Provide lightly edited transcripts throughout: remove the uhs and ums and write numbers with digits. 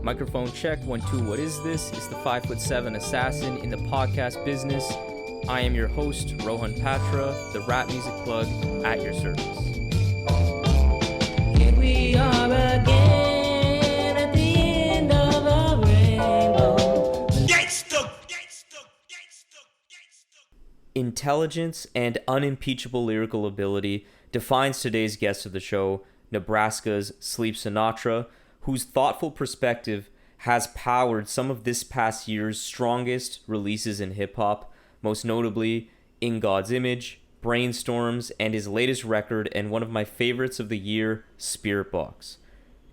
Microphone check, 1, 2, what is this? It's the 5'7" assassin in the podcast business. I am your host, Rohan Patra, the rap music plug at your service. Here we are again at the end of our rainbow. Intelligence and unimpeachable lyrical ability defines today's guest of the show, Nebraska's Sleep Sinatra, whose thoughtful perspective has powered some of this past year's strongest releases in hip-hop, most notably In God's Image, BRAINSTORMZ, and his latest record and one of my favorites of the year, Spirit Box.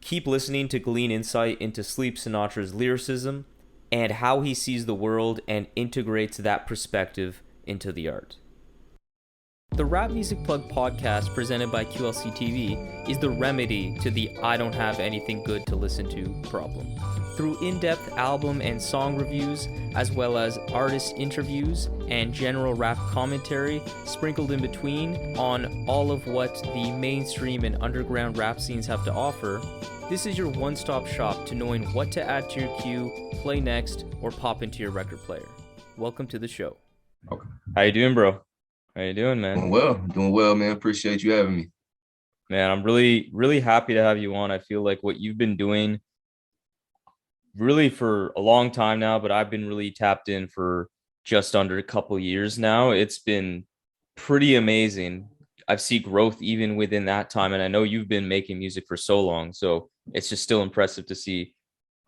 Keep listening to glean insight into Sleep Sinatra's lyricism and how he sees the world and integrates that perspective into the art. The Rap Music Plug podcast presented by QLC TV is the remedy to the I don't have anything good to listen to problem. Through in-depth album and song reviews, as well as artist interviews and general rap commentary sprinkled in between on all of what the mainstream and underground rap scenes have to offer, this is your one-stop shop to knowing what to add to your queue, play next, or pop into your record player. Welcome to the show. Okay. How you doing, bro? How you doing, man? Doing well, man. Appreciate you having me. Man, I'm really happy to have you on. I feel like what you've been doing really for a long time now, but I've been really tapped in for just under a couple years now. It's been pretty amazing. I've seen growth even within that time, and I know you've been making music for so long, so it's just still impressive to see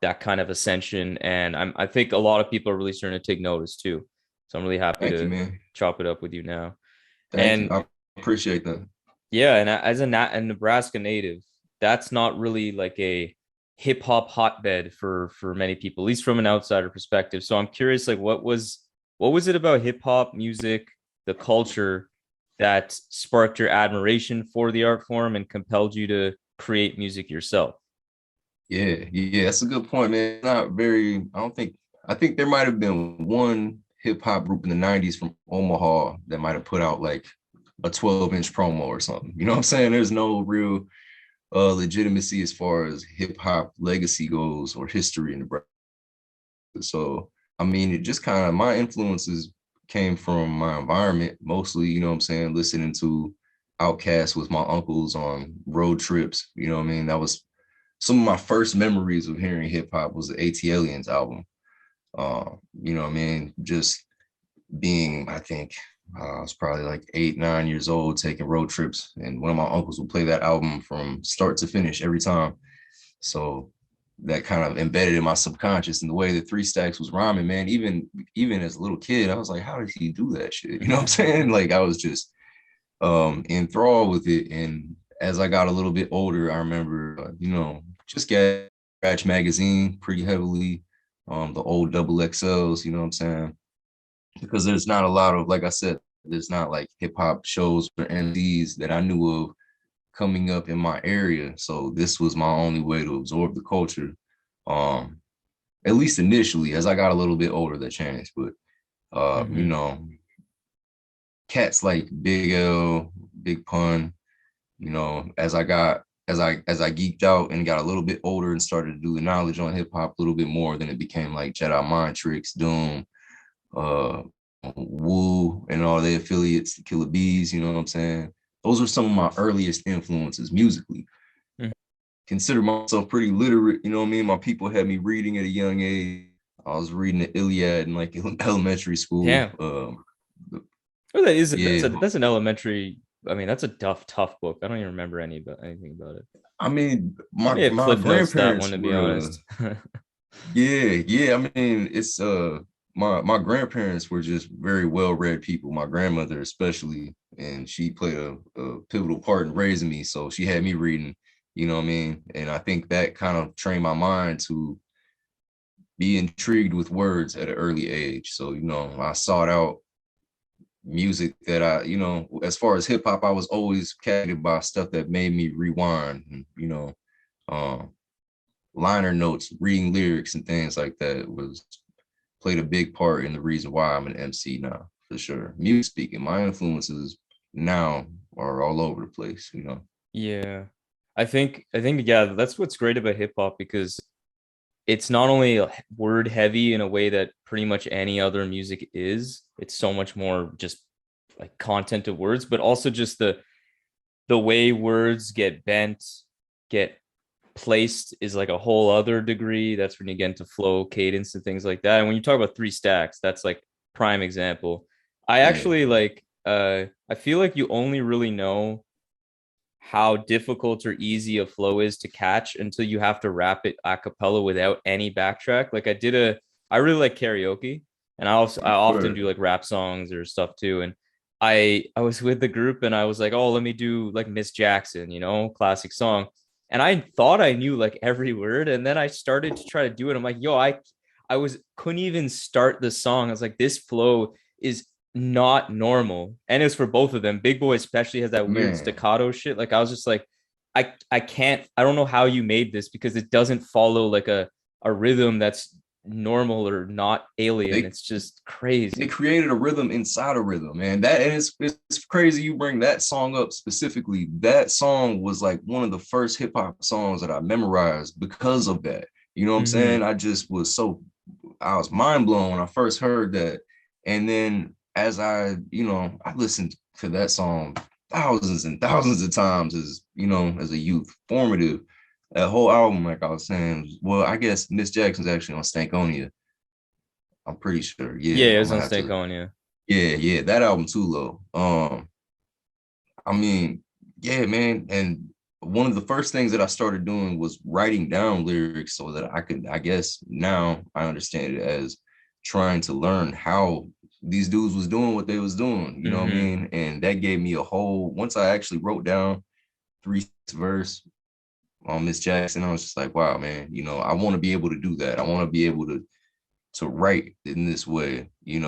that kind of ascension, and I think a lot of people are really starting to take notice too. So I'm really happy to chop it up with you now. Thank you. I appreciate that. Yeah, and as a Nebraska native, that's not really like a hip hop hotbed for many people, at least from an outsider perspective. So I'm curious, like, what was it about hip hop music, the culture, that sparked your admiration for the art form and compelled you to create music yourself? Yeah, that's a good point, man. I think there might have been one hip hop group in the 90s from Omaha that might have put out like a 12-inch promo or something. You know what I'm saying? There's no real legitimacy as far as hip hop legacy goes or history in Nebraska. So, I mean, it just kind of, my influences came from my environment mostly, you know what I'm saying? Listening to Outkast with my uncles on road trips. You know what I mean? That was some of my first memories of hearing hip hop was the ATLiens album. You know what I mean? Just being, I think I was probably like 8, 9 years old, taking road trips, and one of my uncles would play that album from start to finish every time. So that kind of embedded in my subconscious, and the way that Three Stacks was rhyming, man, even as a little kid, I was like, how did he do that shit? You know what I'm saying? Like, I was just enthralled with it. And as I got a little bit older, I remember, just got Scratch magazine pretty heavily. The old double XLs, you know what I'm saying? Because there's not a lot of, like I said, there's not like hip hop shows or MCs that I knew of coming up in my area. So this was my only way to absorb the culture. At least initially. As I got a little bit older, that changed. But cats like Big L, Big Pun, as I geeked out and got a little bit older and started to do the knowledge on hip hop a little bit more, then it became like Jedi Mind Tricks, Doom, Woo, and all the affiliates, the Killer Bees, you know what I'm saying? Those are some of my earliest influences musically. Mm-hmm. Consider myself pretty literate, you know what I mean? My people had me reading at a young age. I was reading the Iliad in like elementary school. Yeah. That's an elementary. I mean, that's a tough book. I don't even remember anything about it. I mean, my grandparents that one, to be honest. Yeah. I mean, it's my grandparents were just very well-read people. My grandmother especially, and she played a pivotal part in raising me. So she had me reading, you know what I mean? And I think that kind of trained my mind to be intrigued with words at an early age. So, I sought out music that as far as hip hop, I was always captivated by stuff that made me rewind, and, liner notes, reading lyrics and things like that played a big part in the reason why I'm an MC now, for sure. Music speaking, my influences now are all over the place, Yeah. I think, yeah, that's what's great about hip hop, because it's not only word heavy in a way that pretty much any other music is. It's so much more just like content of words, but also just the way words get bent, get placed is like a whole other degree. That's when you get into flow, cadence, and things like that. And when you talk about three stacks, that's like prime example. I Yeah, actually like I feel like you only really know how difficult or easy a flow is to catch until you have to rap it a cappella without any backtrack. Like I really like karaoke, and I often sure. do like rap songs or stuff too. And I was with the group and I was like, oh, let me do like Miss Jackson, classic song. And I thought I knew like every word, and then I started to try to do it. I'm like, yo, I was couldn't even start the song. I was like, this flow is not normal. And it's for both of them. Big Boy especially has that weird Man, staccato shit. Like I was just like, I can't, I don't know how you made this because it doesn't follow like a rhythm that's normal or not alien. they It's just they crazy. created a rhythm inside a rhythm, man. That and it's crazy you bring that song up specifically. That song was like one of the first hip hop songs that I memorized because of that. You know what I'm saying? Mm-hmm. I was mind blown when I first heard that. And then as I listened to that song thousands and thousands of times as a youth, formative. That whole album, like I was saying, well, I guess Miss Jackson's actually on Stankonia. I'm pretty sure. Yeah, Yeah, it I'm was gonna on have to. Stankonia. Yeah, yeah, that album too low. I mean, yeah, man. And one of the first things that I started doing was writing down lyrics so that I could, I guess now I understand it as trying to learn how these dudes was doing what they was doing. You know what I Mm-hmm. mean? And that gave me a whole. Once I actually wrote down three verse on Miss Jackson, I was just like, wow, man. I want to be able to do that. I want to be able to write in this way. And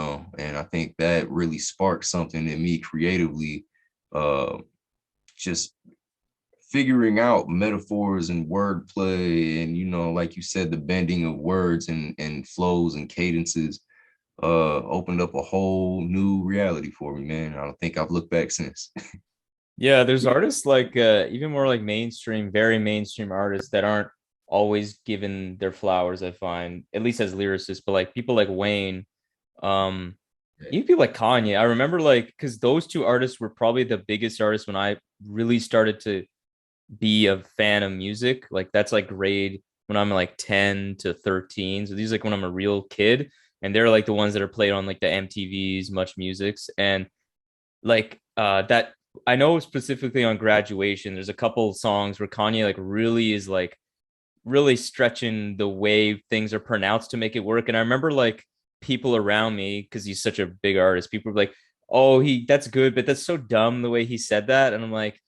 I think that really sparked something in me creatively, uh, just figuring out metaphors and wordplay and like you said, the bending of words and flows and cadences opened up a whole new reality for me, man. I don't think I've looked back since. Yeah, there's artists like even more like mainstream, very mainstream artists that aren't always given their flowers, I find, at least as lyricists, but like people like Wayne, um, even people like Kanye. I remember like because those two artists were probably the biggest artists when I really started to be a fan of music. Like that's like grade when I'm like 10 to 13. So these like when I'm a real kid. And they're like the ones that are played on like the MTVs, Much Musics. And like that I know specifically on Graduation, there's a couple songs where Kanye like really is like really stretching the way things are pronounced to make it work. And I remember like people around me, because he's such a big artist, people were like, oh, he that's good, but that's so dumb the way he said that. And I'm like,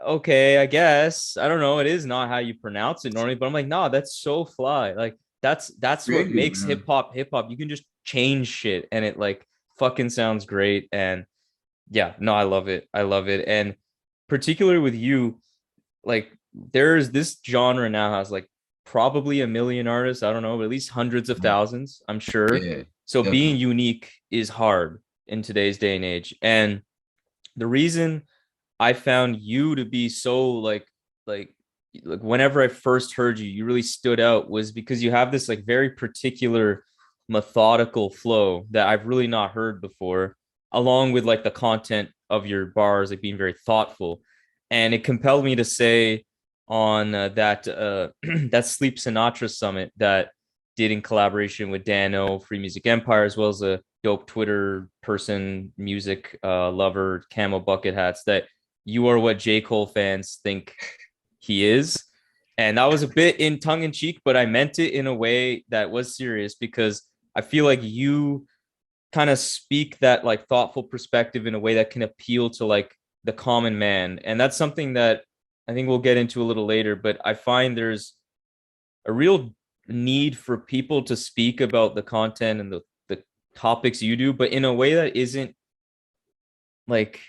okay, I guess. I don't know. It is not how you pronounce it normally, but I'm like, nah, that's so fly. Like that's what Creative, makes man. hip hop. You can just change shit and it like fucking sounds great. And yeah, no, I love it. I love it. And particularly with you, like there's this genre now has like probably a million artists. I don't know, but at least hundreds of thousands, I'm sure. Yeah, So being definitely. unique is hard in today's day and age. And the reason I found you to be so like like whenever I first heard you, you really stood out was because you have this like very particular methodical flow that I've really not heard before, along with like the content of your bars, like being very thoughtful. And it compelled me to say on that that Sleep Sinatra summit that did in collaboration with Dano, Free Music Empire, as well as a dope Twitter person, music lover, camo bucket hats, that you are what J. Cole fans think he is. And that was a bit in tongue in cheek, but I meant it in a way that was serious because I feel like you kind of speak that like thoughtful perspective in a way that can appeal to like the common man. And that's something that I think we'll get into a little later, but I find there's a real need for people to speak about the content and the topics you do, but in a way that isn't like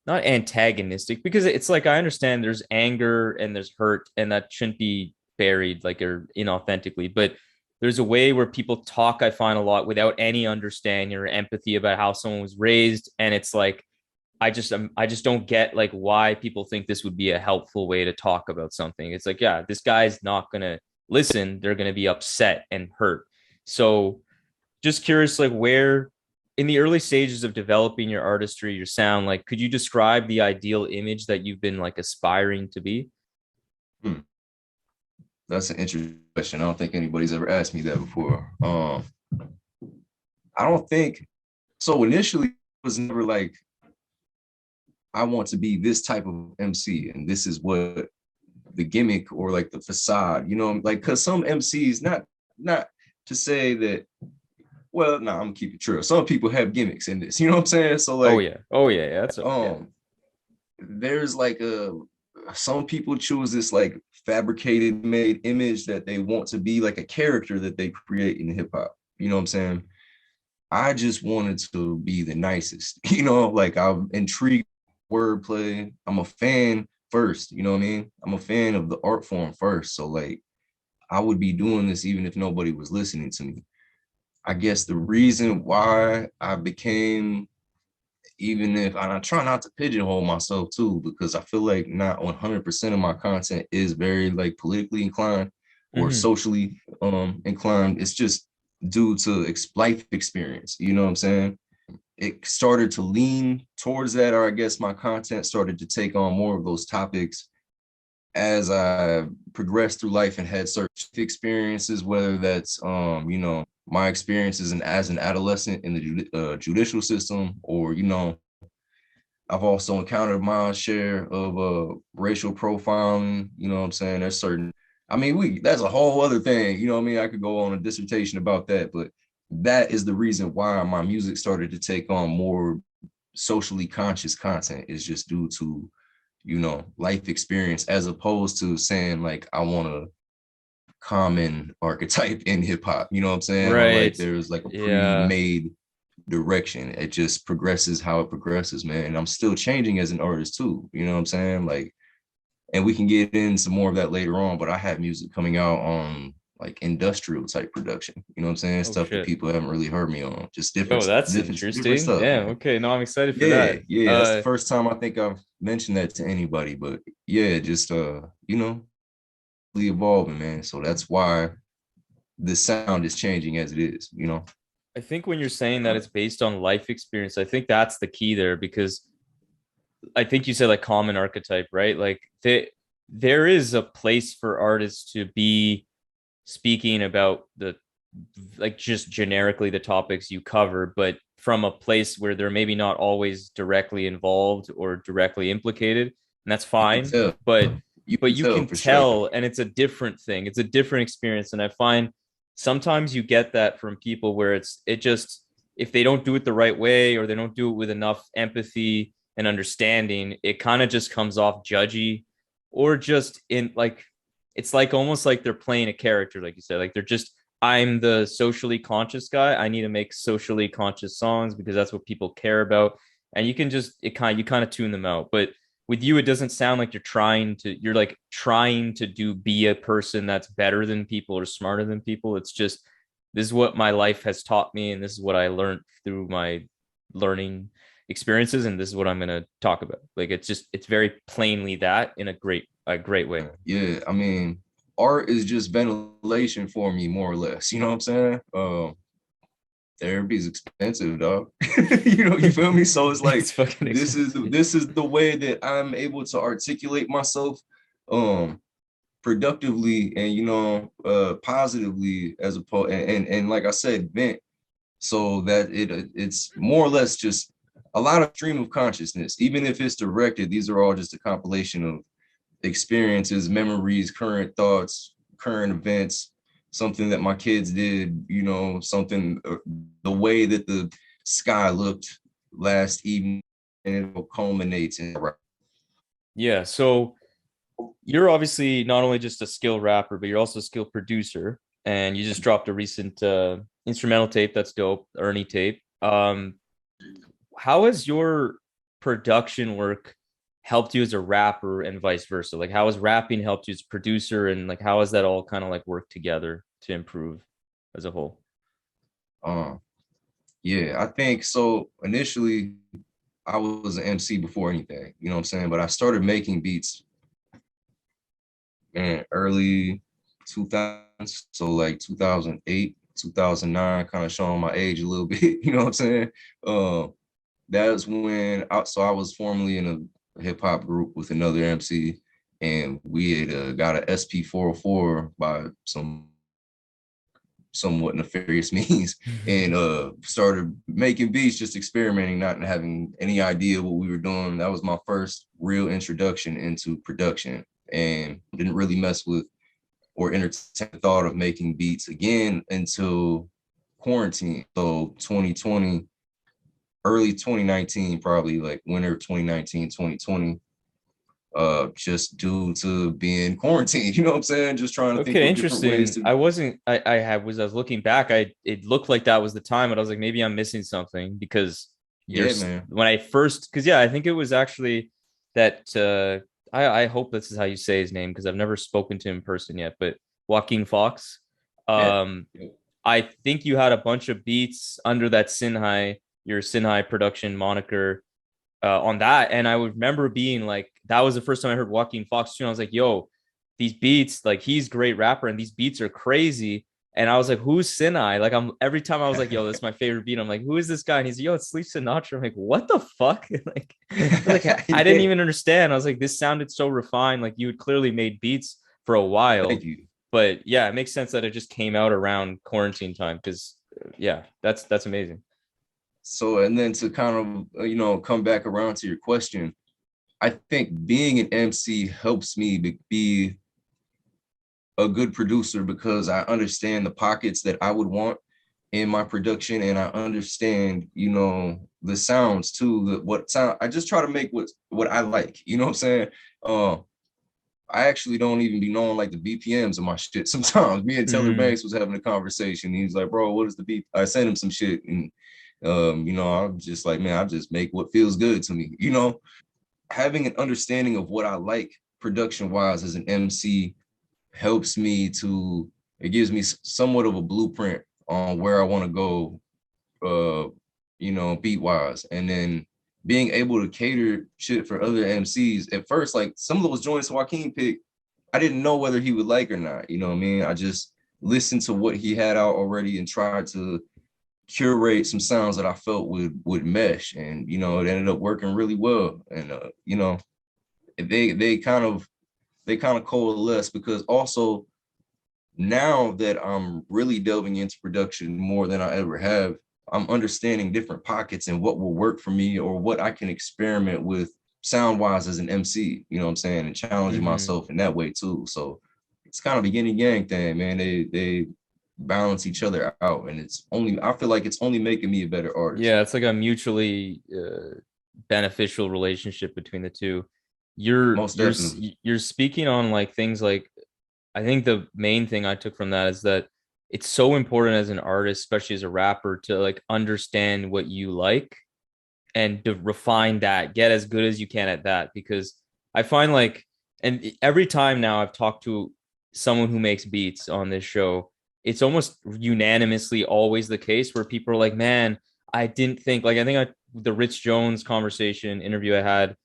not antagonistic because it's like I understand there's anger and there's hurt and that shouldn't be buried like or inauthentically, but there's a way where people talk I find a lot without any understanding or empathy about how someone was raised, and it's like I just don't get like why people think this would be a helpful way to talk about something. It's like, yeah, this guy's not gonna listen, they're going to be upset and hurt. So just curious, like where in the early stages of developing your artistry, your sound, like could you describe the ideal image that you've been like aspiring to be? Hmm. That's an interesting question. I don't think anybody's ever asked me that before. I don't think so. Initially, it was never like I want to be this type of MC, and this is what the gimmick or like the facade, like because some MCs, not to say that. Well, no, I'm gonna keep it true. Some people have gimmicks in this, you know what I'm saying? So Oh like, yeah, oh yeah, yeah. That's yeah. there's like some people choose this like fabricated made image that they want to be like a character that they create in hip hop. You know what I'm saying? I just wanted to be the nicest, like I'm intrigued wordplay. I'm a fan first, you know what I mean? I'm a fan of the art form first. So like I would be doing this even if nobody was listening to me. I guess the reason why I became, even if, and I try not to pigeonhole myself too, because I feel like not 100% of my content is very like politically inclined or Mm-hmm. socially inclined. It's just due to life experience. You know what I'm saying? It started to lean towards that, or I guess my content started to take on more of those topics as I progressed through life and had certain experiences, whether that's my experiences as an adolescent in the judicial system, or I've also encountered my share of racial profiling. You know what I'm saying? There's certain, I mean, that's a whole other thing. You know what I mean? I could go on a dissertation about that, but that is the reason why my music started to take on more socially conscious content, is just due to life experience, as opposed to saying like I want a common archetype in hip hop, you know what I'm saying? Or like Right. there's like a Yeah. pre-made direction. It just progresses how it progresses, man. And I'm still changing as an artist too, you know what I'm saying? Like, and we can get into more of that later on, but I have music coming out on like industrial type production, you know what I'm saying? Oh Stuff that shit. people haven't really heard me on, just Yo, that's different interesting. stuff, Damn. man. Okay. No, I'm excited for Yeah, that. yeah, that's the first time I think I've mentioned that to anybody, but yeah, just evolving, man. So that's why the sound is changing as it is. I think when you're saying that it's based on life experience, I think that's the key there because I think you said like common archetype, right? Like there is a place for artists to be speaking about the like just generically the topics you cover, but from a place where they're maybe not always directly involved or directly implicated, and that's You can fine. tell. But You but can you tell can for sure. tell, and it's a different thing. It's a different experience, and I find sometimes you get that from people where it just if they don't do it the right way or they don't do it with enough empathy and understanding, it kind of just comes off judgy or just in like it's like almost like they're playing a character, like you said, like they're just I'm the socially conscious guy. I need to make socially conscious songs because that's what people care about. And you can just you kind of tune them out. But with you, it doesn't sound like you're like trying to be a person that's better than people or smarter than people. It's just this is what my life has taught me, and this is what I learned through my learning experiences, and this is what I'm gonna talk about. Like it's very plainly that in a great way. Yeah, I mean, art is just ventilation for me, more or less. You know what I'm saying? Therapy is expensive, dog. You feel me? So it's like It's fucking expensive. this is the way that I'm able to articulate myself um productively and positively, as opposed and like I said, vent, so that it's more or less just a lot of stream of consciousness. Even if it's directed, these are all just a compilation of experiences, memories, current thoughts, current events, something that my kids did, something, the way that the sky looked last evening, and it culminates in. Yeah, so you're obviously not only just a skilled rapper, but you're also a skilled producer, and you just dropped a recent instrumental tape that's dope, Ernie tape. How has your production work helped you as a rapper and vice versa? Like, how has rapping helped you as a producer, and like how has that all kind of like worked together to improve as a whole? Um, yeah, I think so. Initially, I was an MC before anything, you know what I'm saying? But I started making beats in early 2000s, so like 2008, 2009, kind of showing my age a little bit, you know what I'm saying? Uh, that's when so I was formerly in a hip hop group with another MC, and we had got a SP404 by some somewhat nefarious means, and started making beats, just experimenting, not having any idea what we were doing. That was my first real introduction into production, and didn't really mess with or entertain the thought of making beats again until quarantine. So 2020, early 2019, probably like winter 2019, 2020, just due to being quarantined, you know what I'm saying? Just trying to think Okay, of different ways interesting. to. I was looking back, it looked like that was the time, but I was like, maybe I'm missing something because Yeah, man. when I first, because yeah, I think it was actually that, I hope this is how you say his name because I've never spoken to him in person yet, but Joaquin Fox. Yeah. Um, I think you had a bunch of beats under that Sinhai, your Sinhai production moniker, on that. And I would remember being like, that was the first time I heard Joaquin Fox too. And I was like, yo, these beats, like he's a great rapper and these beats are crazy. And I was like, who's Sinai? Like I'm every time I was like, yo, that's my favorite beat. I'm like, who is this guy? And he's like, yo, it's Sleep Sinatra. I'm like, what the fuck? like I didn't Yeah. even understand. I was like, this sounded so refined. Like you had clearly made beats for a while. Thank you. But yeah, it makes sense that it just came out around quarantine time because yeah, that's amazing. So, and then to kind of, come back around to your question, I think being an MC helps me be a good producer because I understand the pockets that I would want in my production, and I understand, the sounds too, what sound. I just try to make what I like, you know what I'm saying? Uh, I actually don't even be knowing like the BPMs of my shit sometimes. Me and Taylor Mm, Banks was having a conversation. He's like, bro, what is the beat? I sent him some shit, and I'm just like, man, I just make what feels good to me. Having an understanding of what I like production wise as an MC helps me it gives me somewhat of a blueprint on where I want to go, beat wise. And then being able to cater shit for other MCs at first, like some of those joints Joaquin picked, I didn't know whether he would like or not. You know what I mean? I just listened to what he had out already and tried to curate some sounds that I felt would mesh, and it ended up working really well. And they kind of coalesce, because also now that I'm really delving into production more than I ever have, I'm understanding different pockets and what will work for me or what I can experiment with sound wise as an MC, you know what I'm saying, and challenging mhm. myself in that way too. So it's kind of a yin and yang thing, man. They balance each other out, and I feel like it's only making me a better artist. Yeah, it's like a mutually beneficial relationship between the two. You're Most you're definitely. you're speaking on like things like I think the main thing I took from that is that it's so important as an artist, especially as a rapper, to like understand what you like and to refine that, get as good as you can at that. Because I find like, and every time now I've talked to someone who makes beats on this show, it's almost unanimously always the case where people are like, man, I didn't think, like, the Rich Jones conversation interview I had,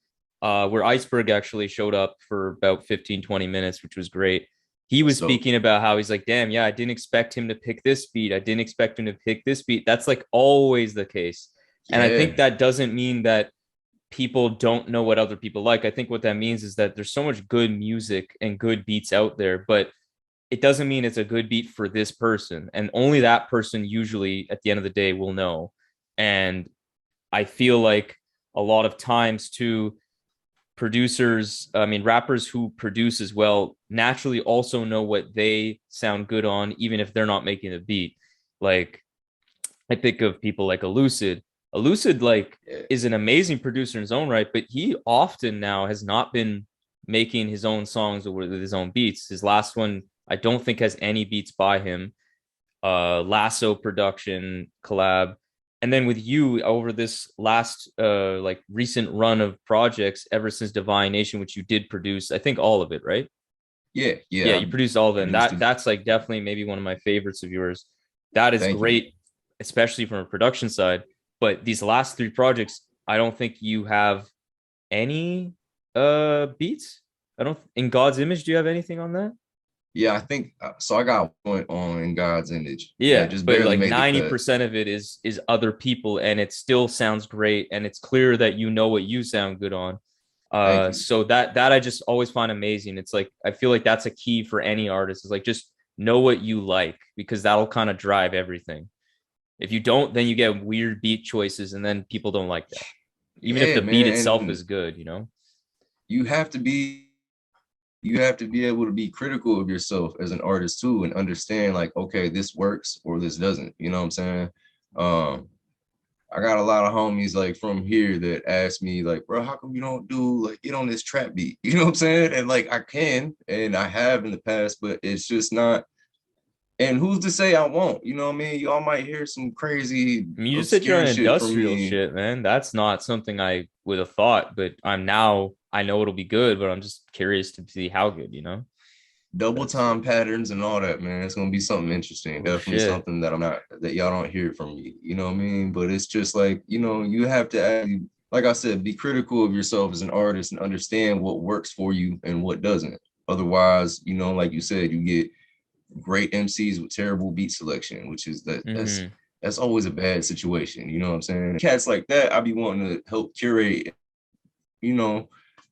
where Iceberg actually showed up for about 15, 20 minutes, which was great. He was That's dope. speaking about how he's like, damn, yeah, I didn't expect him to pick this beat. I didn't expect him to pick this beat. That's like always the case. And I think Yeah. that doesn't mean that people don't know what other people like. I think what that means is that there's so much good music and good beats out there, but it doesn't mean it's a good beat for this person. And only that person usually at the end of the day will know. And I feel like a lot of times too, rappers who produce as well naturally also know what they sound good on, even if they're not making a beat. Like I think of people like Elucid. Elucid like Yeah. is an amazing producer in his own right, but he often now has not been making his own songs with his own beats. His last one, I don't think has any beats by him. Lasso production collab. And then with you over this last like recent run of projects ever since Divine Nation, which you did produce, I think all of it, right? Yeah. Yeah, Yeah. you produced all of I it. And produced it. that's like definitely maybe one of my favorites of yours. That is Thank you. great, especially from a production side. But these last three projects, I don't think you have any beats. I don't In God's image, do you have anything on that? Yeah, I think so. I got one on In God's Image that Yeah, just but barely like made the cut. 90% of it is other people, and it still sounds great, and it's clear that you know what you sound good on. Thank you. So that I just always find amazing. It's like I feel like that's a key for any artist, is like just know what you like, because that'll kind of drive everything. If you don't, then you get weird beat choices, and then people don't like that. Even if Yeah, the beat man, itself and is good, you know? you have to be you have to be able to be critical of yourself as an artist too, and understand like, okay, this works or this doesn't. You know what I'm saying? Um, I got a lot of homies like from here that ask me like, bro, how come you don't do like get on this trap beat? You know what I'm saying? And like I can and I have in the past, but it's just not. And who's to say I won't? You know what I mean? Y'all might hear some crazy I mean, you just said you're obscure on shit from industrial me. shit, man. That's not something I would have thought, but I know it'll be good, but I'm just curious to see how good, you know? Double That's time patterns and all that, man. It's gonna be something interesting. oh Definitely shit. something that I'm not that y'all don't hear from me. You know what I mean? But it's just like, you have to actually, like I said, be critical of yourself as an artist and understand what works for you and what doesn't. Otherwise, like you said, you get great MCs with terrible beat selection, which is Mm-hmm. that's always a bad situation. You know what I'm saying? Cats like that, I be wanting to help curate, you know,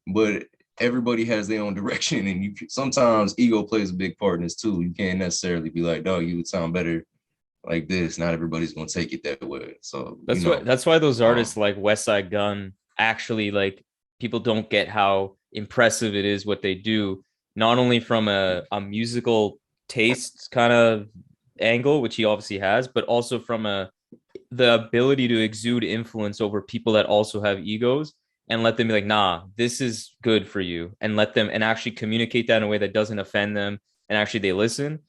but everybody has their own direction, and sometimes ego plays a big part in this too. You can't necessarily be like, dog, you would sound better like this. Not everybody's gonna take it that way. So, That's why those um, artists like West Side Gun actually, like, people don't get how impressive it is what they do, not only from a musical taste kind of angle, which he obviously has, but also from the ability to exude influence over people that also have egos, and let them be like, nah, this is good for you, and let them and actually communicate that in a way that doesn't offend them, and actually they listen.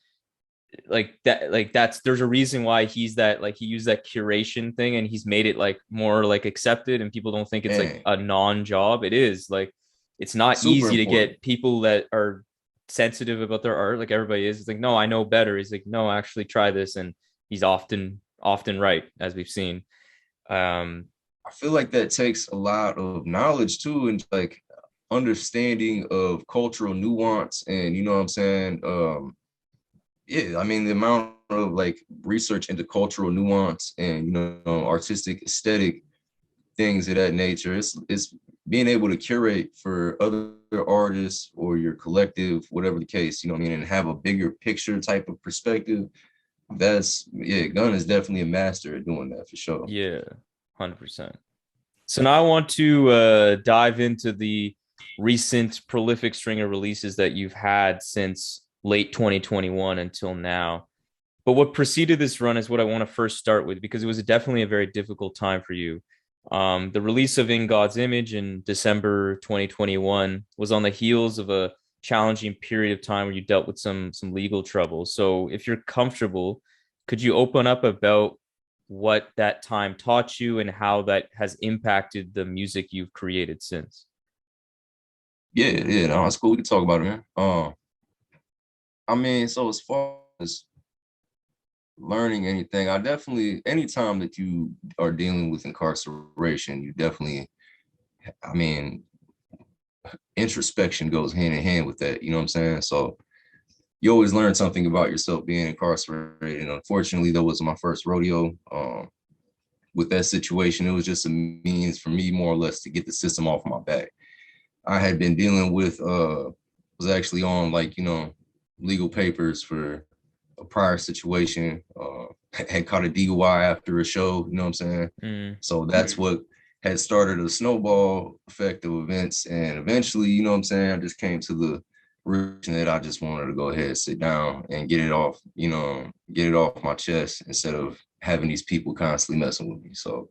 That's there's a reason why he's that, like, he used that curation thing, and he's made it like more like accepted, and people don't think it's like man, a non-job. It is like, it's not super easy to important. get people that are sensitive about their art, like everybody is. It's like, no, I know better. He's like, no, actually try this, and he's often right, as we've seen. um I feel like that takes a lot of knowledge too, and like understanding of cultural nuance, and you know what I'm saying. Yeah, I mean the amount of like research into cultural nuance and artistic aesthetic things of that nature. It's being able to curate for other artists or your collective, whatever the case, you know what I mean, and have a bigger picture type of perspective. That's yeah, Gunn is definitely a master at doing that for sure. yeah, 100%. So now I want to dive into the recent prolific string of releases that you've had since late 2021 until now. But what preceded this run is what I want to first start with, because it was definitely a very difficult time for you. The release of In God's Image in December 2021 was on the heels of a challenging period of time where you dealt with some legal trouble. So if you're comfortable, could you open up about what that time taught you and how that has impacted the music you've created since? Yeah, yeah, no, it's cool. We can talk about it, man. I mean, so as far as learning anything, I definitely anytime that you are dealing with incarceration, you definitely, I mean, introspection goes hand in hand with that. You know what I'm saying? So you always learn something about yourself being incarcerated. And unfortunately, that was my first rodeo. With that situation, it was just a means for me, more or less, to get the system off my back. I had been dealing with, was actually on like, legal papers for a prior situation. Had caught a DUI after a show, you know what I'm saying? Mm, So that's what had started a snowball effect of events. And eventually, you know what I'm saying, I just came to the reason that I just wanted to go ahead, sit down and get it off, get it off my chest instead of having these people constantly messing with me. So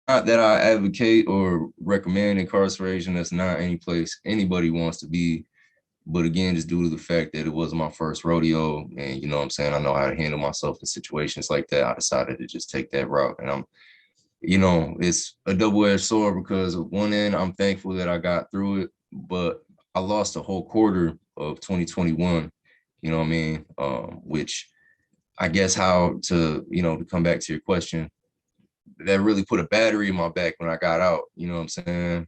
not that I advocate or recommend incarceration. That's not any place anybody wants to be. But again, just due to the fact that it wasn't my first rodeo, and you know what I'm saying, I know how to handle myself in situations like that, I decided to just take that route. And it's a double-edged sword, because of one end, I'm thankful that I got through it, but I lost a whole quarter of 2021, you know what I mean? Which I guess to come back to your question, that really put a battery in my back when I got out, you know what I'm saying?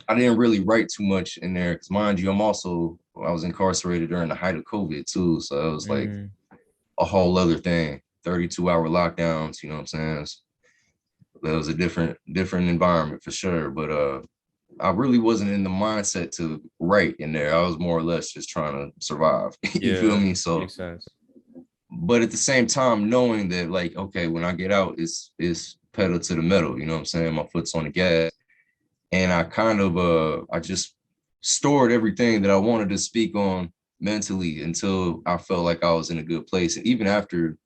I didn't really write too much in there because, mind you, I was incarcerated during the height of COVID too, so it was like Mm, a whole other thing. 32-hour lockdowns, you know what I'm saying? That was a different environment for sure. But I really wasn't in the mindset to write in there. I was more or less just trying to survive. You feel yeah, me? So, makes sense. but at the same time, knowing that like, okay, when I get out, it's pedal to the metal. You know what I'm saying? My foot's on the gas, and I kind of I just stored everything that I wanted to speak on mentally until I felt like I was in a good place. And even after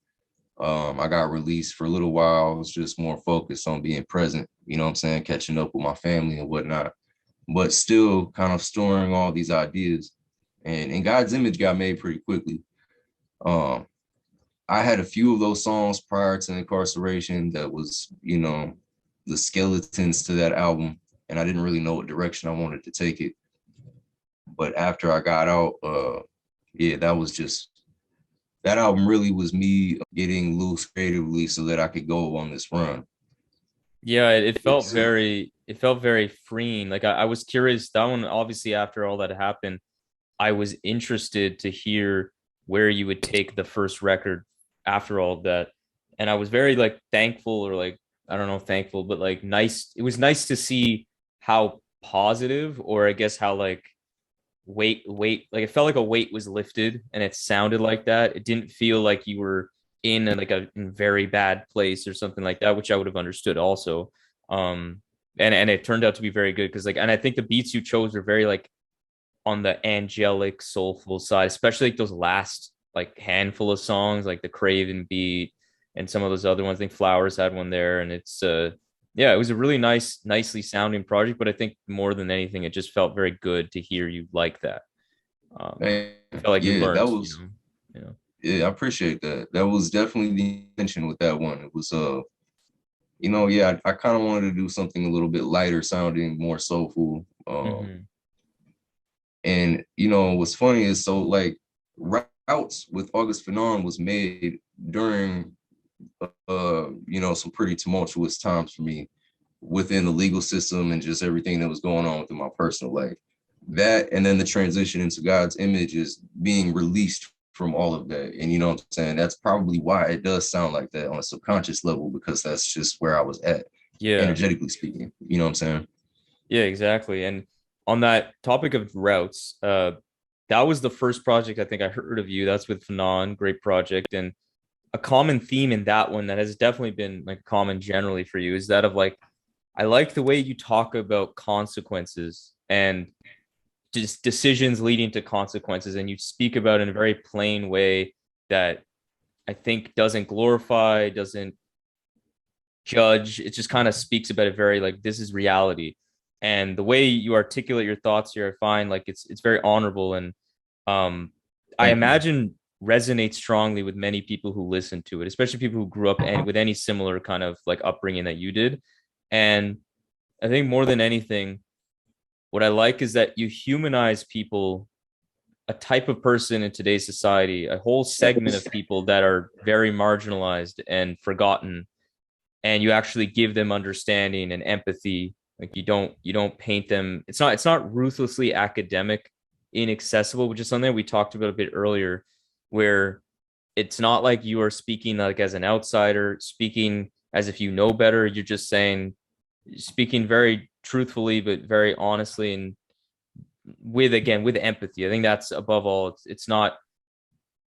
I got released for a little while, I was just more focused on being present, you know what I'm saying, catching up with my family and whatnot, but still kind of storing all these ideas. And God's Image got made pretty quickly. Um, I had a few of those songs prior to incarceration that was, you know, the skeletons to that album, and I didn't really know what direction I wanted to take it. But after I got out, yeah, that album really was me getting loose creatively so that I could go on this run. Yeah, it felt It's very freeing. Like I was curious. That one, obviously, after all that happened, I was interested to hear where you would take the first record after all of that. And I was very like thankful, or like, I don't know, thankful, but like nice. It was nice to see how positive, or I guess how like like it felt like a weight was lifted, and it sounded like that. It didn't feel like you were in like a in very bad place or something like that, which I would have understood also. Um, and it turned out to be very good because like, and I think the beats you chose were very like on the angelic, soulful side, especially like those last like handful of songs, like the Craven beat and some of those other ones. I think Flowers had one there, and it's yeah, it was a really nicely sounding project. But I think more than anything, it just felt very good to hear you like that. Um, Man, I felt like you yeah, learned, yeah, I appreciate that. That was definitely the intention with that one. It was you know, yeah, I kind of wanted to do something a little bit lighter sounding, more soulful. hmm And you know, what's funny is so like Routes with August Fanon was made during you know, some pretty tumultuous times for me within the legal system and just everything that was going on within my personal life. That and then the transition into God's Image is being released from all of that. And you know what I'm saying? That's probably why it does sound like that on a subconscious level, because that's just where I was at, yeah, energetically speaking. You know what I'm saying? yeah, exactly. And on that topic of routes, that was the first project I think I heard of you. That's with Fanon, great project. And a common theme in that one that has definitely been like common generally for you is that of like, I like the way you talk about consequences and just decisions leading to consequences, and you speak about it in a very plain way that I think doesn't glorify, doesn't judge. It just kind of speaks about it very like, this is reality. And the way you articulate your thoughts here, I find like it's very honorable, and um I Thank you. imagine resonates strongly with many people who listen to it, especially people who grew up and with any similar kind of like upbringing that you did. And I think more than anything, what I like is that you humanize people, a type of person in today's society, a whole segment of people that are very marginalized and forgotten, and you actually give them understanding and empathy. Like you don't paint them. It's not ruthlessly academic, inaccessible, which is something we talked about a bit earlier, where it's not like you are speaking like as an outsider, speaking as if you know better. You're just saying, speaking very truthfully but very honestly, and with empathy. I think that's above all. It's not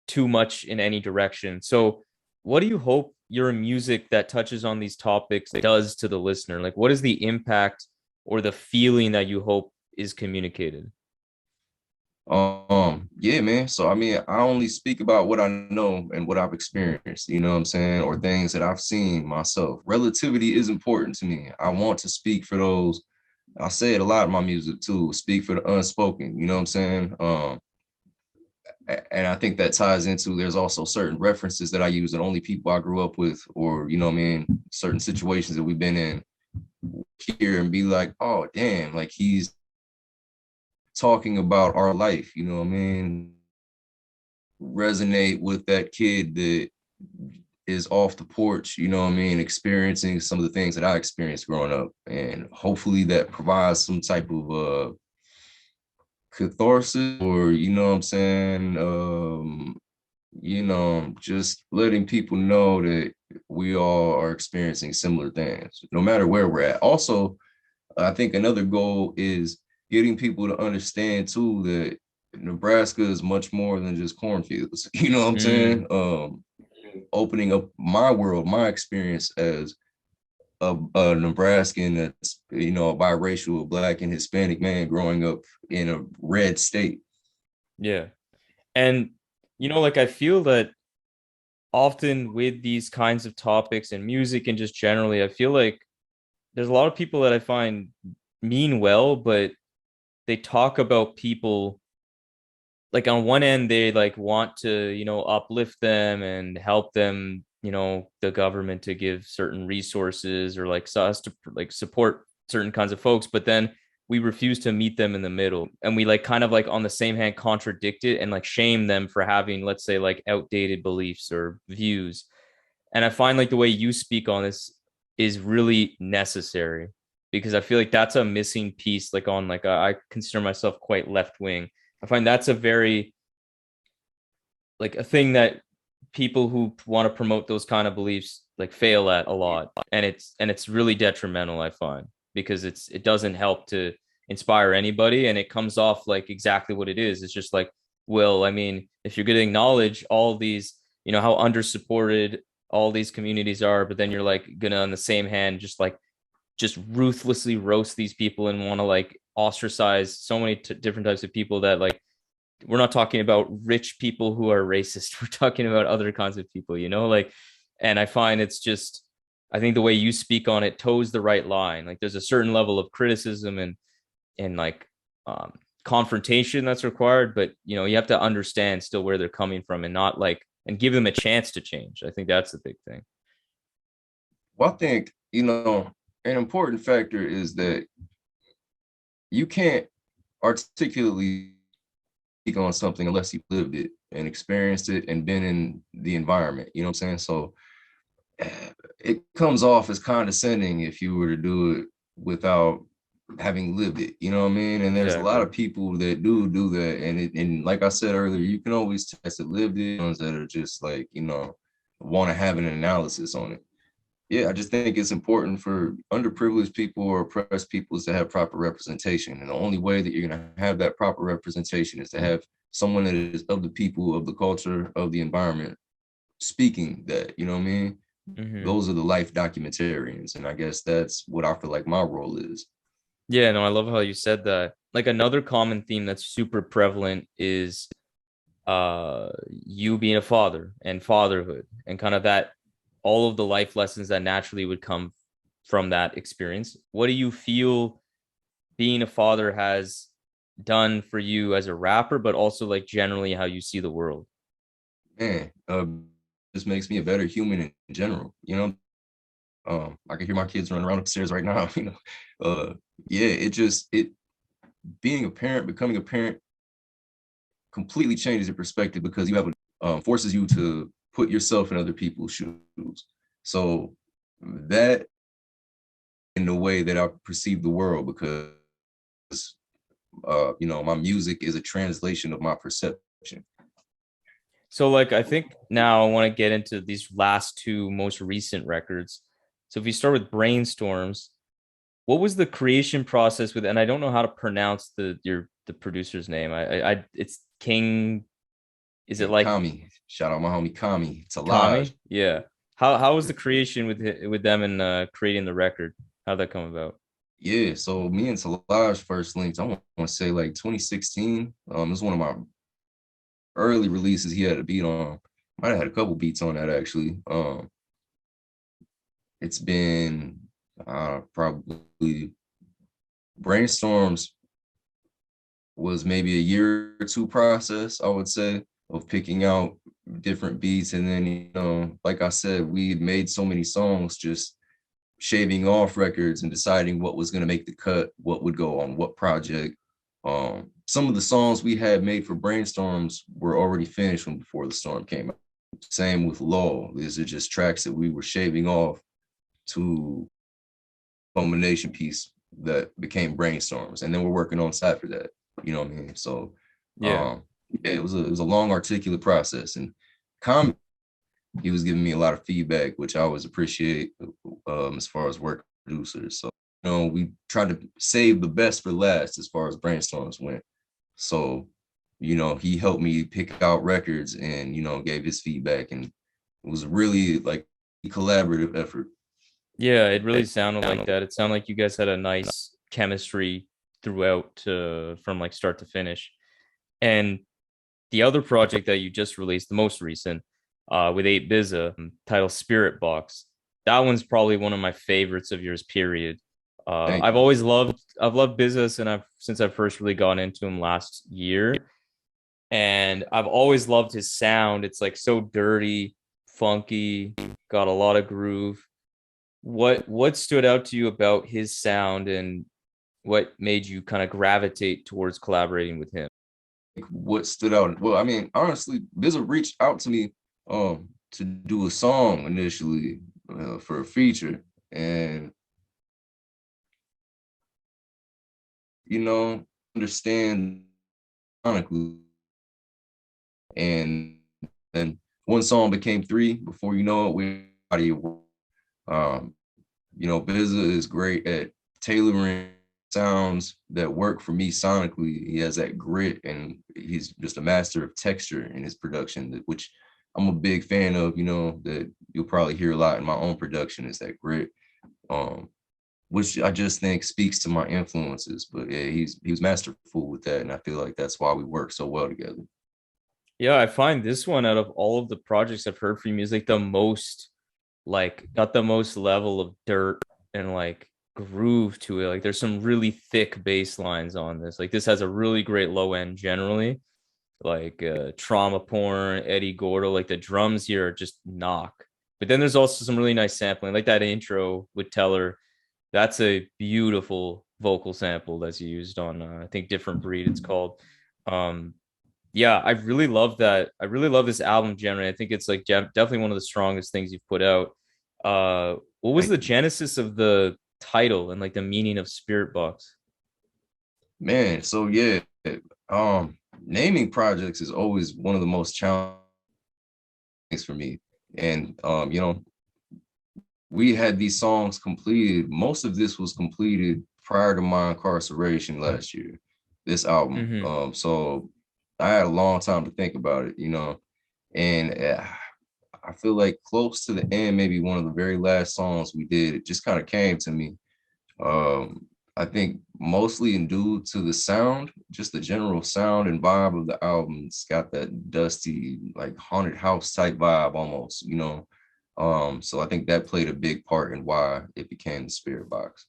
too much in any direction. So, what do you hope your music that touches on these topics does to the listener? Like, what is the impact or the feeling that you hope is communicated? Yeah, man. So I mean, I only speak about what I know and what I've experienced, you know what I'm saying, or things that I've seen myself. Relativity is important to me. I want to speak for those. I say it a lot in my music too, speak for the unspoken, you know what I'm saying? And I think that ties into there's also certain references that I use that only people I grew up with, or you know what I mean, certain situations that we've been in here and be like, oh damn, like he's talking about our life, you know what I mean? Resonate with that kid that is off the porch, you know what I mean, experiencing some of the things that I experienced growing up. And hopefully that provides some type of catharsis, or you know what I'm saying, just letting people know that we all are experiencing similar things, no matter where we're at. Also, I think another goal is getting people to understand too that Nebraska is much more than just cornfields. You know what I'm saying? Opening up my world, my experience as a Nebraskan that's, you know, a biracial Black and Hispanic man growing up in a red state. Yeah. And, like I feel that often with these kinds of topics and music and just generally, I feel like there's a lot of people that I find mean well, but they talk about people like on one end, they like want to, uplift them and help them, the government to give certain resources or like so us to like support certain kinds of folks, but then we refuse to meet them in the middle. And we like kind of like on the same hand contradict it and like shame them for having, let's say, like outdated beliefs or views. And I find like the way you speak on this is really necessary because I feel like that's a missing piece. Like on like I consider myself quite left wing. I find that's a very like a thing that people who want to promote those kind of beliefs like fail at a lot, and it's really detrimental, I find, because it doesn't help to inspire anybody, and it comes off like exactly what it is. It's just like, well, I mean, if you're going to acknowledge all these, how undersupported all these communities are, but then you're like gonna on the same hand just ruthlessly roast these people and want to like ostracize so many different types of people that like we're not talking about rich people who are racist. We're talking about other kinds of people, like, and I find it's just, I think the way you speak on it toes the right line. Like there's a certain level of criticism and like confrontation that's required, but you have to understand still where they're coming from and not like, and give them a chance to change. I think that's the big thing. Well, I think, an important factor is that you can't articulately speak on something unless you lived it and experienced it and been in the environment. You know what I'm saying? So it comes off as condescending if you were to do it without having lived it. You know what I mean? And there's a lot of people that do that. And like I said earlier, you can always test that lived it, ones that are just like, want to have an analysis on it. Yeah, I just think it's important for underprivileged people or oppressed peoples to have proper representation. And the only way that you're going to have that proper representation is to have someone that is of the people, of the culture, of the environment, speaking that, you know what I mean? Mm-hmm. Those are the life documentarians. And I guess that's what I feel like my role is. Yeah, no, I love how you said that. Like another common theme that's super prevalent is you being a father and fatherhood and kind of that all of the life lessons that naturally would come from that experience. What do you feel being a father has done for you as a rapper, but also like generally how you see the world? Man, this makes me a better human in general. I can hear my kids running around upstairs right now. Being a parent, becoming a parent completely changes your perspective because you have forces you to put yourself in other people's shoes. So that in the way that I perceive the world, because my music is a translation of my perception. So like I think now I want to get into these last two most recent records. So if we start with BRAINSTORMZ, what was the creation process with, and I don't know how to pronounce the producer's name. I it's King. Is it like Kami? Shout out my homie Kami. It's a lie. Yeah. How was the creation with them and creating the record? How'd that come about? Yeah, so me and Talaj first linked, I want to say like 2016. It was one of my early releases he had a beat on. Might have had a couple beats on that actually. It's been probably BRAINSTORMZ was maybe a year or two process, I would say, of picking out different beats. And then, like I said, we had made so many songs, just shaving off records and deciding what was going to make the cut, what would go on what project. Some of the songs we had made for BRAINSTORMZ were already finished when Before the Storm came out. Same with Law. These are just tracks that we were shaving off to culmination piece that became Brainstorms, and then we're working on side for that. You know what I mean? So, Yeah. yeah, it was a long, articulate process, and Com he was giving me a lot of feedback, which I always appreciate as far as work producers. So, we tried to save the best for last as far as Brainstorms went. So, he helped me pick out records and, gave his feedback, and it was really like a collaborative effort. Yeah, it really sounded like that. It sounded like you guys had a nice chemistry throughout from like start to finish. And the other project that you just released, the most recent, with 8 Bizza, titled Spirit Box. That one's probably one of my favorites of yours, period. Thank I've you. always loved Bizza and since I first really got into him last year. And I've always loved his sound. It's like so dirty, funky, got a lot of groove. What stood out to you about his sound and what made you kind of gravitate towards collaborating with him? What stood out? Well, I mean, honestly, Bizza reached out to me to do a song initially for a feature, and understand sonically, and then one song became three. Before you know it, we body of work. Um, Bizza is great at tailoring sounds that work for me sonically. He has that grit, and he's just a master of texture in his production, which I'm a big fan of. That you'll probably hear a lot in my own production is that grit, which I just think speaks to my influences. But yeah, he was masterful with that, and I feel like that's why we work so well together. Yeah, I find this one out of all of the projects I've heard from you is like the most like got the most level of dirt and like groove to it. Like there's some really thick bass lines on this. Like this has a really great low end generally. Like Trauma Porn, Eddie Gordo, like the drums here are just knock. But then there's also some really nice sampling, like that intro with Teller. That's a beautiful vocal sample that's used on I think Different Breed it's called. Um yeah, I really love that. I really love this album generally. I think it's like definitely one of the strongest things you've put out. What was Thank the you. genesis of the title and like the meaning of Spirit Box? Man, so yeah, naming projects is always one of the most challenging things for me. And we had these songs completed. Most of this was completed prior to my incarceration last year, this album. Mm-hmm. So I had a long time to think about it, and I feel like close to the end, maybe one of the very last songs we did, it just kind of came to me. Um, I think mostly in due to the sound, just the general sound and vibe of the album. It's got that dusty, like haunted house type vibe almost. So I think that played a big part in why it became the Spirit Box.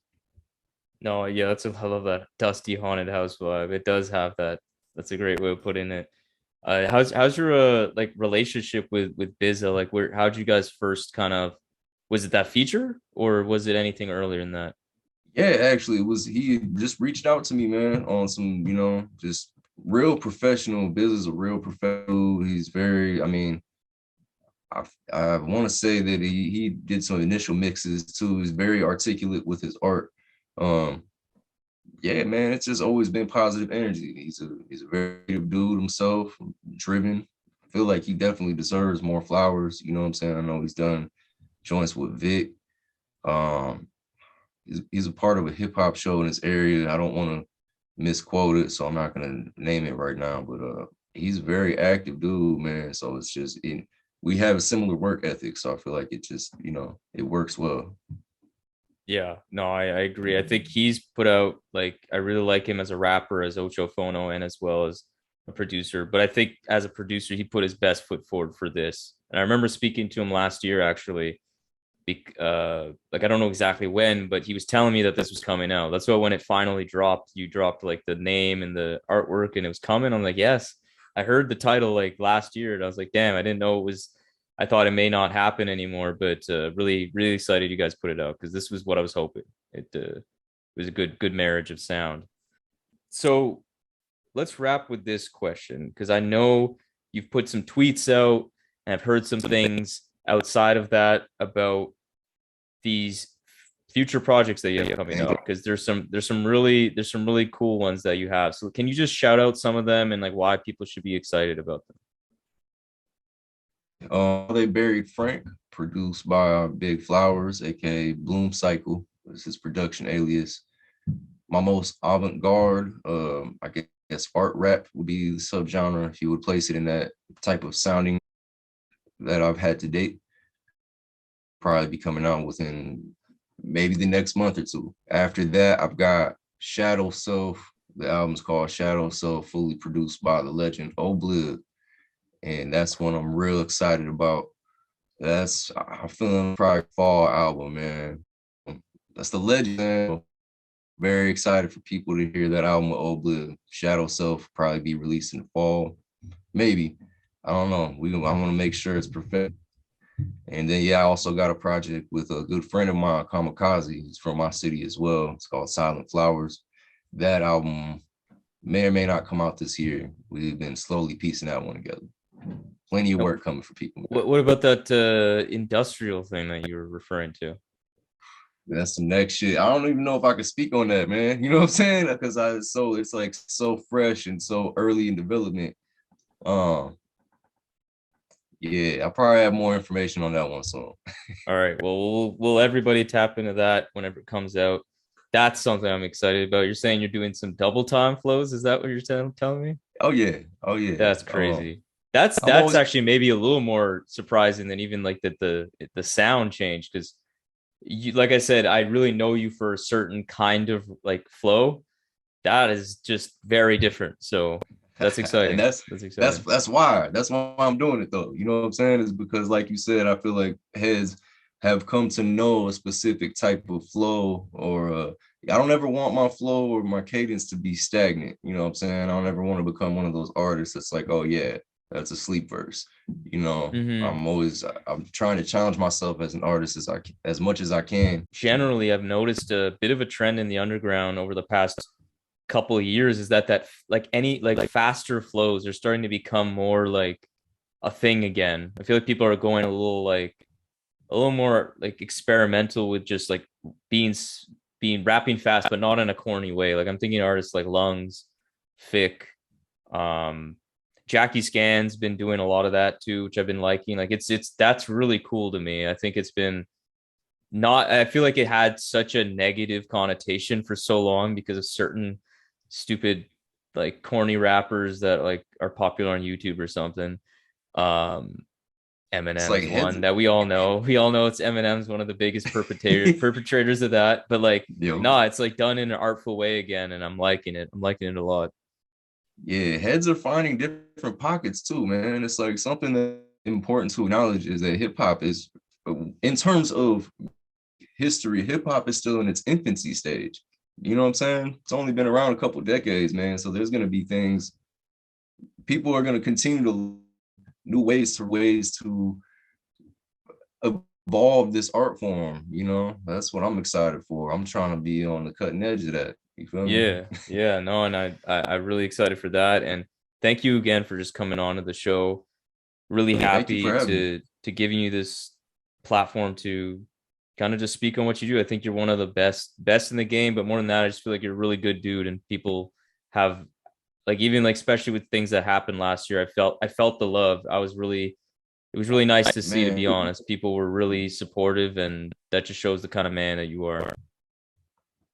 No, yeah, I love that dusty haunted house vibe. It does have that. That's a great way of putting it. How's your like relationship with Bizza? Like where how'd you guys first kind of was it that feature or was it anything earlier than that? Yeah, actually, it was he just reached out to me, man, on some, just real professional business, a real professional. He's very, I mean, I want to say that he did some initial mixes too. He's very articulate with his art. Um, yeah, man, it's just always been positive energy. He's a very good dude himself, driven. I feel like he definitely deserves more flowers. You know what I'm saying? I know he's done joints with Vic. Um, he's a part of a hip hop show in this area. I don't want to misquote it, so I'm not gonna name it right now. But he's a very active dude, man. So it's just we have a similar work ethic, so I feel like it just it works well. Yeah, no, I agree. I think he's put out like I really like him as a rapper, as Ocho Fono, and as well as a producer. But I think as a producer, he put his best foot forward for this. And I remember speaking to him last year, actually. Like I don't know exactly when, but he was telling me that this was coming out. That's why when it finally dropped, you dropped like the name and the artwork, and it was coming. I'm like, yes, I heard the title like last year, and I was like, damn, I didn't know it was. I thought it may not happen anymore, but really, really excited you guys put it out because this was what I was hoping. It was a good marriage of sound. So let's wrap with this question because I know you've put some tweets out. and I've heard some things outside of that about these future projects that you have coming up, because there's some really cool ones that you have. So can you just shout out some of them and like why people should be excited about them? They Buried Frank, produced by Big Flowers, aka Bloom Cycle. This is his production alias. My most avant-garde, I guess art rap would be the subgenre if you would place it in that type of sounding that I've had to date. Probably be coming out within maybe the next month or two. After that, I've got Shadow Self. The album's called Shadow Self, fully produced by the legend Oblid. And that's one I'm real excited about. I'm feeling probably fall album, man. That's the legend, man. Very excited for people to hear that album with Oblid. Shadow Self probably be released in the fall. Maybe. I don't know. I want to make sure it's perfect. And then, I also got a project with a good friend of mine, Kamikaze. He's from my city as well. It's called Silent Flowers. That album may or may not come out this year. We've been slowly piecing that one together. Plenty of work coming for people. What about that industrial thing that you were referring to? That's the next shit. I don't even know if I can speak on that, man. You know what I'm saying? Because it's like so fresh and so early in development. Yeah, I'll probably have more information on that one soon. All right. Well, we'll everybody tap into that whenever it comes out. That's something I'm excited about. You're saying you're doing some double time flows. Is that what you're telling me? Oh yeah. That's crazy. That's actually maybe a little more surprising than even like the sound change, because you, like I said, I really know you for a certain kind of like flow. That is just very different. So that's exciting. And that's exciting. That's why I'm doing it though. You know what I'm saying? Is because like you said, I feel like heads have come to know a specific type of flow, or I don't ever want my flow or my cadence to be stagnant. You know what I'm saying? I don't ever want to become one of those artists that's like, oh yeah, that's a sleep verse. You know, I'm trying to challenge myself as an artist as much as I can. Generally, I've noticed a bit of a trend in the underground over the past couple of years is that like any like faster flows are starting to become more like a thing again. I feel like people are going a little more like experimental with just like being rapping fast, but not in a corny way. Like I'm thinking artists like Lungs, Fick, Jackie Scan's been doing a lot of that too, which I've been liking. Like that's really cool to me. I think it's been I feel like it had such a negative connotation for so long because of certain stupid like corny rappers that like are popular on YouTube or something. Eminem's like one that we all know. We all know it's Eminem's one of the biggest perpetrators of that. But like, no, it's like done in an artful way again, and I'm liking it. I'm liking it a lot. Yeah, heads are finding different pockets too, man. It's like something that's important to acknowledge is that hip hop is, in terms of history, hip hop is still in its infancy stage. You know what I'm saying? It's only been around a couple decades, man. So there's going to be things, people are going to continue to new ways to evolve this art form. You know, that's what I'm excited for. I'm trying to be on the cutting edge of that. You feel me? Yeah, no, and I'm really excited for that. And thank you again for just coming on to the show. Really happy to giving you this platform to kind of just speak on what you do. I think you're one of the best in the game, but more than that, I just feel like you're a really good dude, and people have like, even like, especially with things that happened last year, I felt the love. It was really nice to see, to be honest. People were really supportive, and that just shows the kind of man that you are.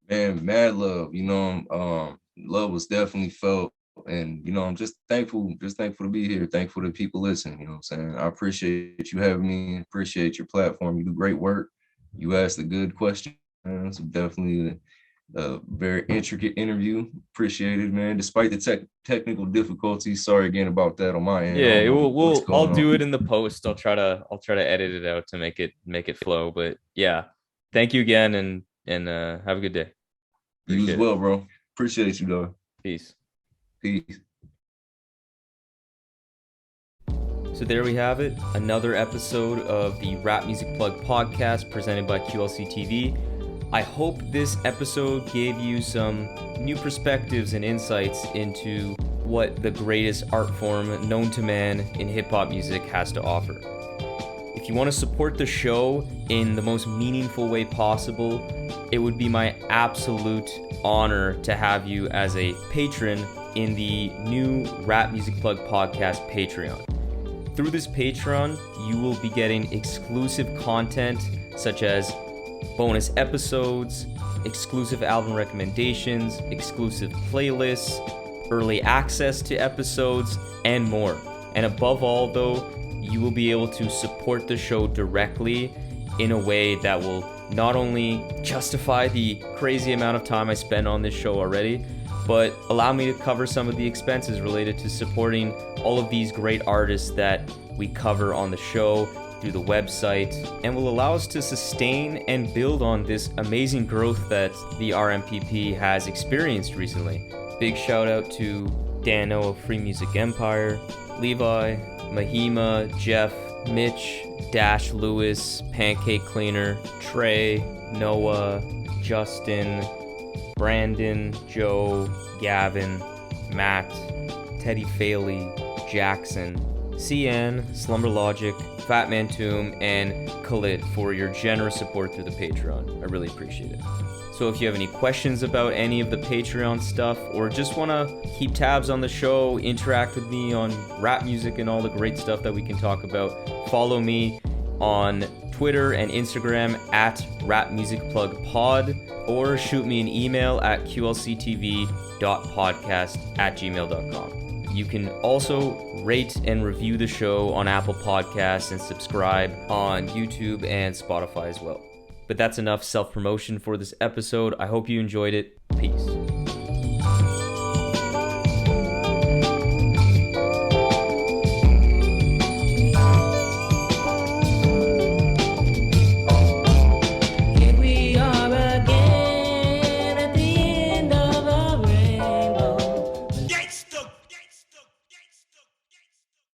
Man, mad love, you know, love was definitely felt. And, you know, I'm just thankful to be here. Thankful that people listen, you know what I'm saying? I appreciate you having me, appreciate your platform. You do great work. You asked a good question. It's definitely a very intricate interview. Appreciate it, man. Despite the technical difficulties, sorry again about that on my end. Yeah, I'll do it in the post. I'll try to edit it out to make it flow. But yeah, thank you again, and have a good day. You as well, bro. Appreciate you, though. Peace. Peace. So there we have it, another episode of the Rap Music Plug podcast presented by QLC TV. I hope this episode gave you some new perspectives and insights into what the greatest art form known to man in hip-hop music has to offer. If you want to support the show in the most meaningful way possible, it would be my absolute honor to have you as a patron in the new Rap Music Plug Podcast Patreon. Through this Patreon, you will be getting exclusive content such as bonus episodes, exclusive album recommendations, exclusive playlists, early access to episodes, and more. And above all, though, you will be able to support the show directly in a way that will not only justify the crazy amount of time I spend on this show already, but allow me to cover some of the expenses related to supporting all of these great artists that we cover on the show through the website, and will allow us to sustain and build on this amazing growth that the RMPP has experienced recently. Big shout out to Dano of Free Music Empire, Levi, Mahima, Jeff, Mitch, Dash Lewis, Pancake Cleaner, Trey, Noah, Justin, Brandon, Joe, Gavin, Matt, Teddy Faley, Jackson, CN, Slumber Logic, Fatman Tomb, and Khalid for your generous support through the Patreon. I really appreciate it. So if you have any questions about any of the Patreon stuff, or just want to keep tabs on the show, interact with me on rap music and all the great stuff that we can talk about, follow me on Twitter and Instagram at rapmusicplugpod, or shoot me an email at qlctv.podcast@gmail.com. You can also rate and review the show on Apple Podcasts and subscribe on YouTube and Spotify as well. But that's enough self-promotion for this episode. I hope you enjoyed it. Peace.